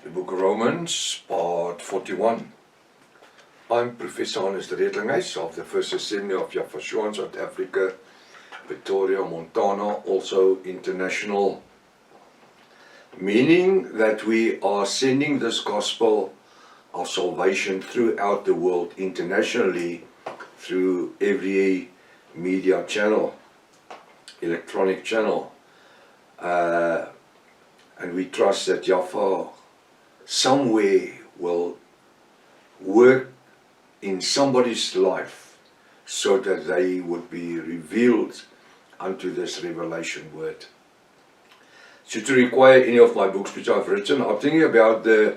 The book of Romans, part 41. I'm Professor Hannes de Redlinghuis of the First Assembly of Yafashua in South Africa, Pretoria, Montana, also international. Meaning that we are sending this gospel of salvation throughout the world internationally through every media channel, electronic channel. And we trust that Yahweh somewhere will work in somebody's life so that they would be revealed unto this revelation word. Should you require any of my books which I've written, I'm thinking about the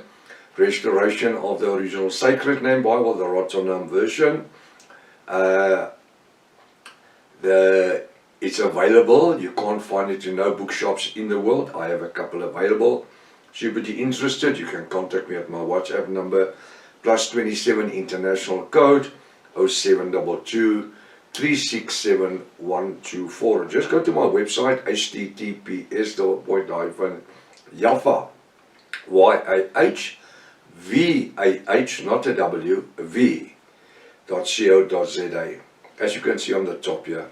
restoration of the original Sacred Name Bible, the Rotterdam version. It's available. You can't find it in no bookshops in the world. I have a couple available. Should you be interested, you can contact me at my WhatsApp number, +27 international code 0722 367 124. Just go to my website, https://Yahvah, YAHVAH, not a W, v.co.za, as you can see on the top here.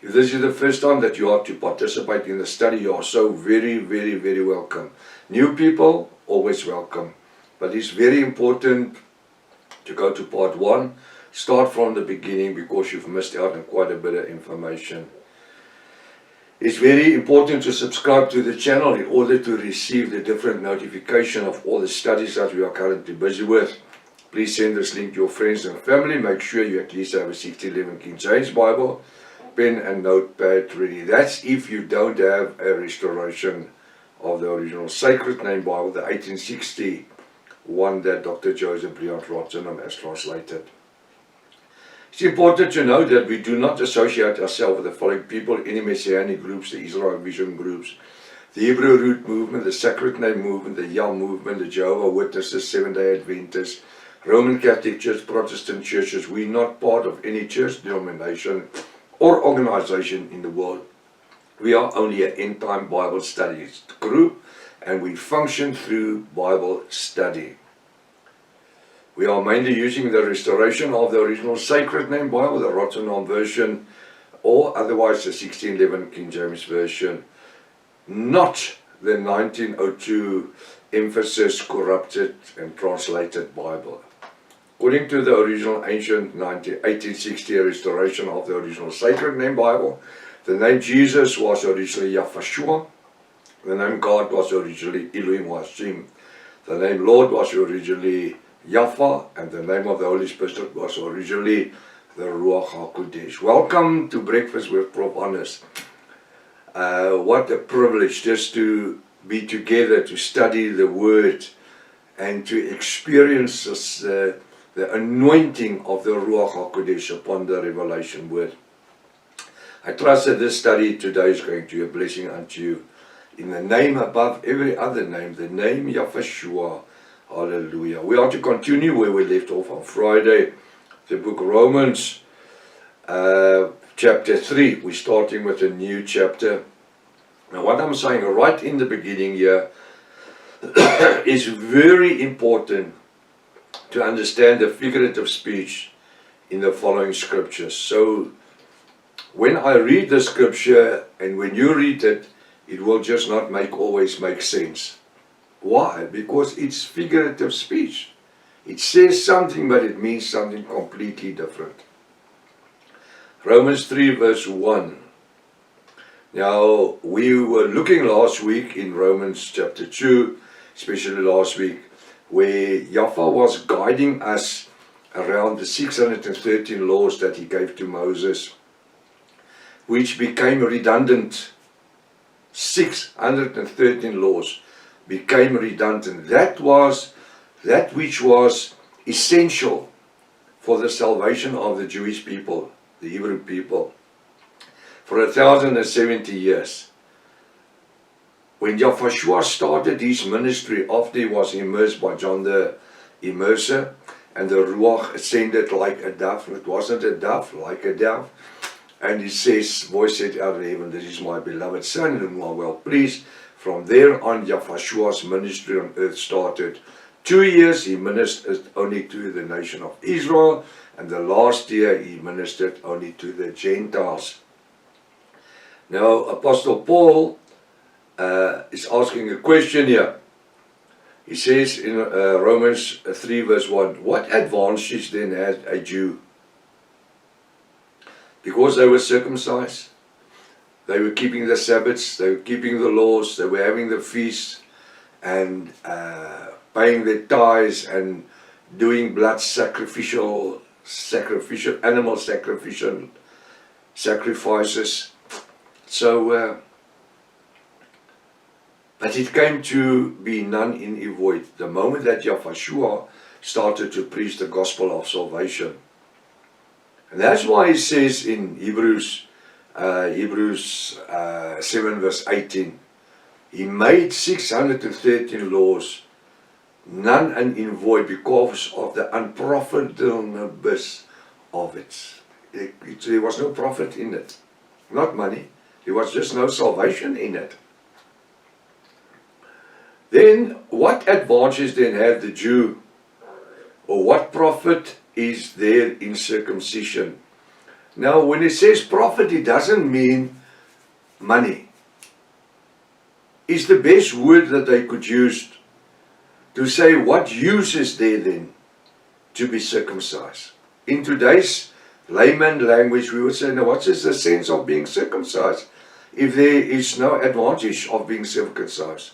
If this is the first time that you are to participate in the study, you are so very, very, very welcome. New people, always welcome. But it's very important to go to part 1. Start from the beginning because you've missed out on quite a bit of information. It's very important to subscribe to the channel in order to receive the different notification of all the studies that we are currently busy with. Please send this link to your friends and family. Make sure you at least have a 1611 King James Bible, pen and notepad ready. That's if you don't have a restoration of the original Sacred Name Bible, the 1861 that Dr. Joseph Briant Rotterdam has translated. It's important to know that we do not associate ourselves with the following people: any Messianic groups, the Israel Vision groups, the Hebrew Root Movement, the Sacred Name Movement, the Yah Movement, the Jehovah's Witnesses, Seventh-day Adventists, Roman Catholic Church, Protestant churches. We're not part of any church denomination or organization in the world. We are only an end-time Bible studies group, and we function through Bible study. We are mainly using the restoration of the original Sacred Name Bible, the Rotterdam version, or otherwise the 1611 King James Version, not the 1902 emphasis corrupted and translated Bible. According to the original ancient 1860 restoration of the original Sacred Name Bible, the name Jesus was originally Yahvashua, the name God was originally Elohim Hashim, the name Lord was originally Yahvah, and the name of the Holy Spirit was originally the Ruach HaKodesh. Welcome to Breakfast with Prof. Hannes. What a privilege just to be together, to study the Word, and to experience this, the anointing of the Ruach HaKodesh upon the revelation word. I trust that this study today is going to be a blessing unto you. In the name above every other name, the name Yahvashua. Hallelujah. We are to continue where we left off on Friday, the book of Romans, chapter 3. We're starting with a new chapter. Now what I'm saying right in the beginning here is very important to understand the figurative speech in the following scriptures. So when I read the scripture and when you read it, it will just not always make sense. Why? Because it's figurative speech. It says something, but it means something completely different. Romans 3 verse 1. Now, we were looking last week in Romans chapter 2, especially last week, where Yahweh was guiding us around the 613 laws that he gave to Moses, which became redundant. 613 laws became redundant. That was that which was essential for the salvation of the Jewish people, the Hebrew people, for 1,070 years. When Yahvashua started his ministry after he was immersed by John the Immerser, and the Ruach ascended like a dove, it wasn't a dove, like a dove, and he says, voice said out of heaven, this is my beloved Son, in whom I am well pleased. From there on, Yahushua's ministry on earth started. 2 years he ministered only to the nation of Israel, and the last year he ministered only to the Gentiles. Now, Apostle Paul is asking a question here. He says in Romans 3 verse 1, what advantage then had a Jew? Because they were circumcised, they were keeping the Sabbaths, they were keeping the laws, they were having the feasts, and paying their tithes, and doing blood sacrificial animal sacrifices. So, but it came to be none in void the moment that Yahushua started to preach the gospel of salvation. And that's why he says in Hebrews 7 verse 18, he made 613 laws, none and in void, because of the unprofitableness of it. There was no profit in it, not money. There was just no salvation in it. Then what advantage then had the Jew, or what profit is there in circumcision? Now when it says profit, it doesn't mean money. It's the best word that they could use to say what use is there then to be circumcised. In today's layman language, we would say, now what is the sense of being circumcised if there is no advantage of being circumcised?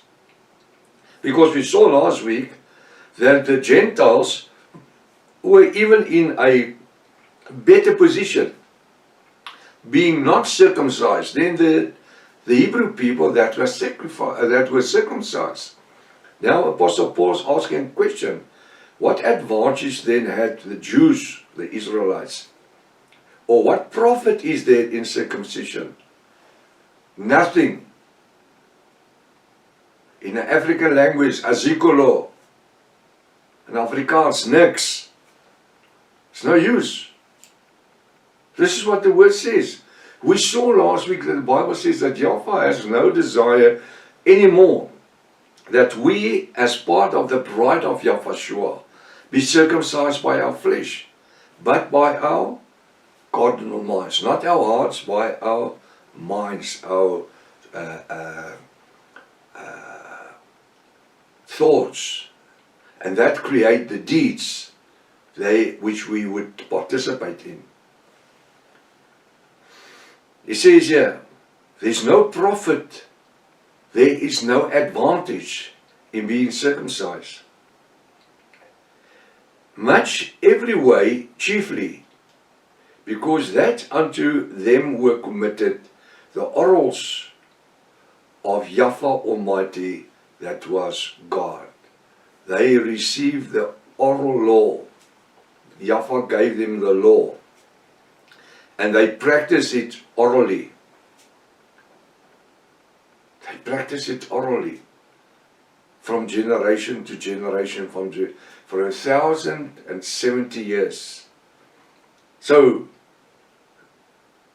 Because we saw last week that the Gentiles were even in a better position, being not circumcised, than the Hebrew people that were circumcised. Now Apostle Paul is asking a question. What advantage then had the Jews, the Israelites? Or what profit is there in circumcision? Nothing. In the African language, azikolo. In Afrikaans, niks. It's no use. This is what the word says. We saw last week that the Bible says that Yahweh has no desire anymore that we, as part of the bride of Yahushua, be circumcised by our flesh, but by our cardinal minds. Not our hearts, by our minds, our thoughts. And that create the deeds which we would participate in. He says here, there's no profit, there is no advantage in being circumcised. Much every way, chiefly, because that unto them were committed the orals of Yahweh Almighty, that was God. They received the oral law. Yahweh gave them the law, and they practiced it orally. They practice it orally from generation to generation for 1,070 years. So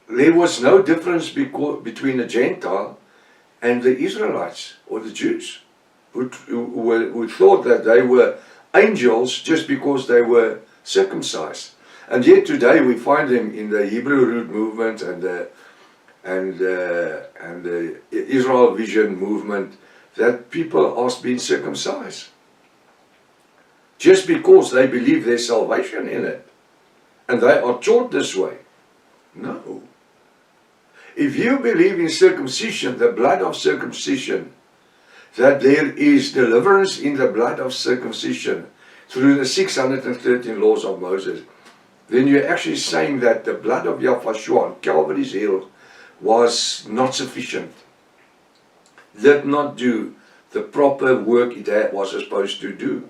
there was no difference between a Gentile and the Israelites or the Jews who thought that they were angels just because they were circumcised. And yet today we find them in the Hebrew Root movement and the Israel Vision movement, that people are being circumcised just because they believe there's salvation in it, and they are taught this way. No. If you believe in circumcision, the blood of circumcision, that there is deliverance in the blood of circumcision through the 613 laws of Moses, then you're actually saying that the blood of Yahushua on Calvary's hill was not sufficient, did not do the proper work it was supposed to do.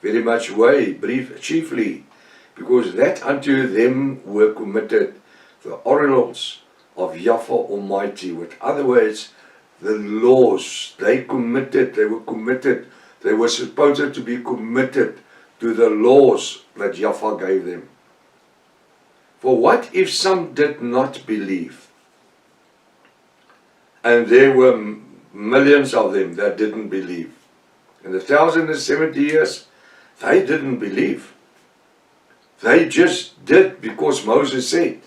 Very much chiefly, because that unto them were committed the oracles of Yahweh Almighty. With other words, the laws, they were supposed to be committed to the laws that Yahweh gave them. For what if some did not believe? And there were millions of them that didn't believe. In the 1070 years, they didn't believe. They just did because Moses said.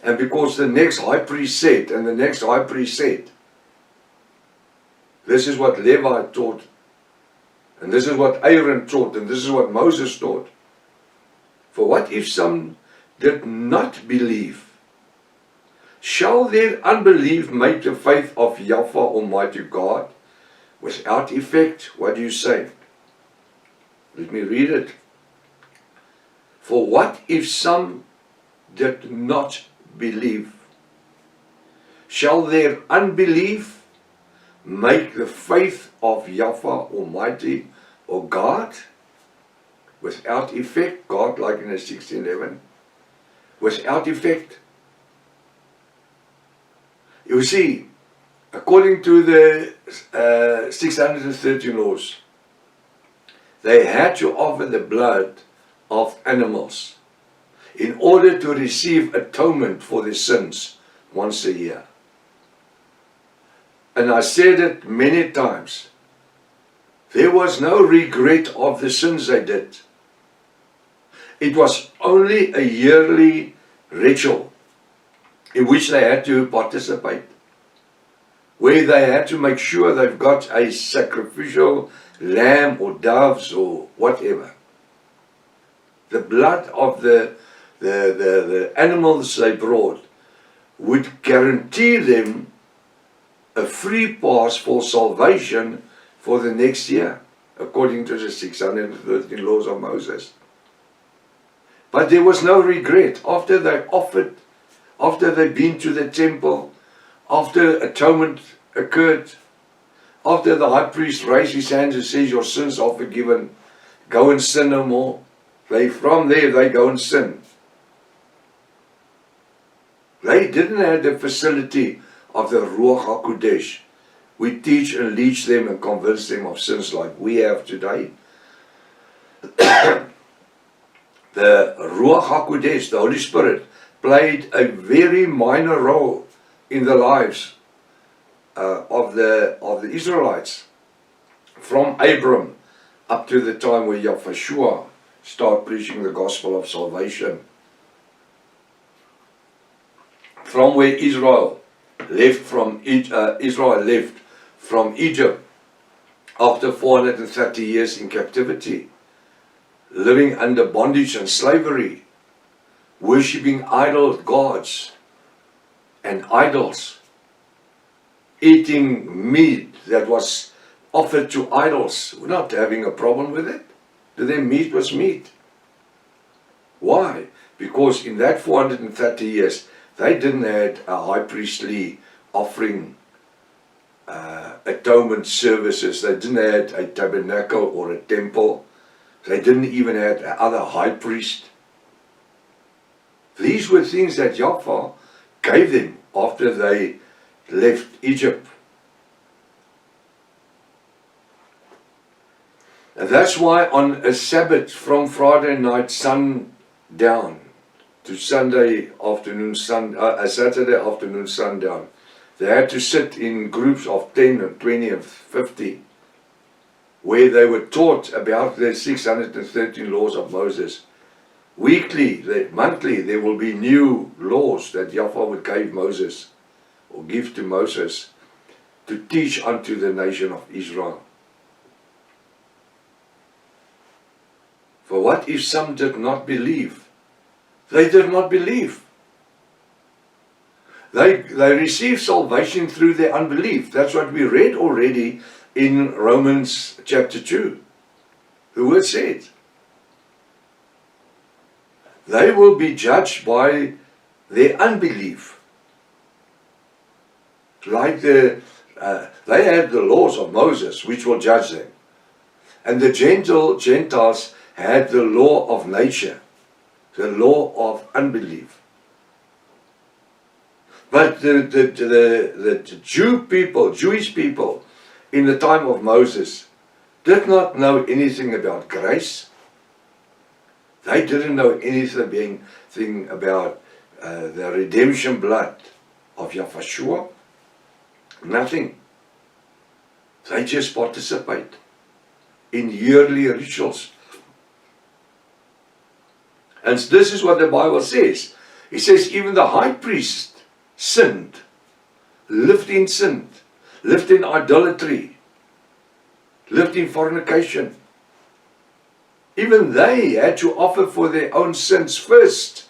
And because the next high priest said, and the next high priest said. This is what Levi taught. And this is what Aaron taught. And this is what Moses taught. For what if some did not believe? Shall their unbelief make the faith of Yahweh Almighty God without effect? What do you say? Let me read it. For what if some did not believe? Shall their unbelief make the faith of Yahweh Almighty or God without effect? God, like in the 16:11, without effect. You see, according to the 613 laws, they had to offer the blood of animals in order to receive atonement for their sins once a year. And I said it many times, there was no regret of the sins they did. It was only a yearly ritual in which they had to participate, where they had to make sure they've got a sacrificial lamb or doves or whatever. The blood of the animals they brought would guarantee them a free pass for salvation for the next year, according to the 613 laws of Moses. But there was no regret. After they offered, after they'd been to the temple, after atonement occurred, after the high priest raised his hands and says, your sins are forgiven, go and sin no more. From there they go and sin. They didn't have the facility of the Ruach HaKodesh. We teach and leach them and convince them of sins like we have today. The Ruach HaKodesh, the Holy Spirit, played a very minor role in the lives of the Israelites, from Abram up to the time where Yahushua started preaching the gospel of salvation. From where Israel left from Egypt after 430 years in captivity, living under bondage and slavery, worshipping idol gods and idols, eating meat that was offered to idols. We're not having a problem with it. To them, meat was meat. Why? Because in that 430 years, they didn't have a high priestly offering, atonement services. They didn't have a tabernacle or a temple. They didn't even have another high priest. These were things that Yahweh gave them after they left Egypt. And that's why on a Sabbath, from Friday night sundown to Sunday afternoon, Saturday afternoon sundown, they had to sit in groups of 10 and 20 and 50, where they were taught about the 613 laws of Moses. Weekly, monthly, there will be new laws that Yahweh would give Moses, or give to Moses, to teach unto the nation of Israel. For what if some did not believe? They did not believe. They received salvation through their unbelief. That's what we read already in Romans chapter 2. The word said, they will be judged by their unbelief. Like they had the laws of Moses, which will judge them. And the Gentiles had the law of nature, the law of unbelief. But the Jewish people in the time of Moses did not know anything about grace. They didn't know anything about the redemption blood of Yahushua. Nothing. They just participate in yearly rituals. And this is what the Bible says. It says even the high priest sinned, lived in sin, lived in idolatry, lived in fornication. Even they had to offer for their own sins first,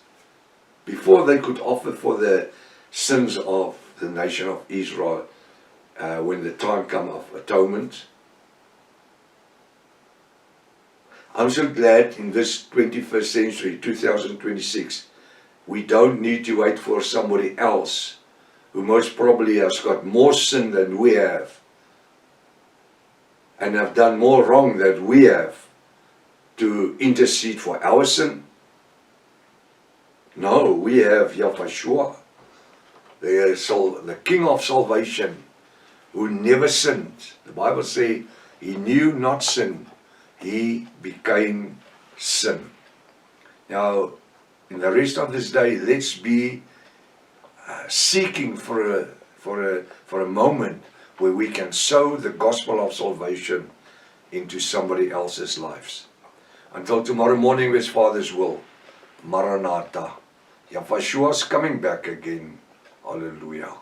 before they could offer for the sins of the nation of Israel when the time come of atonement. I'm so glad in this 21st century, 2026, we don't need to wait for somebody else who most probably has got more sin than we have and have done more wrong than we have to intercede for our sin. No, we have Yahweh, the King of salvation, who never sinned. The Bible says he knew not sin. He became sin. Now, in the rest of this day, let's be seeking for a moment where we can sow the gospel of salvation into somebody else's lives. Until tomorrow morning, with Father's will, Maranatha. Yahweh is coming back again. Hallelujah.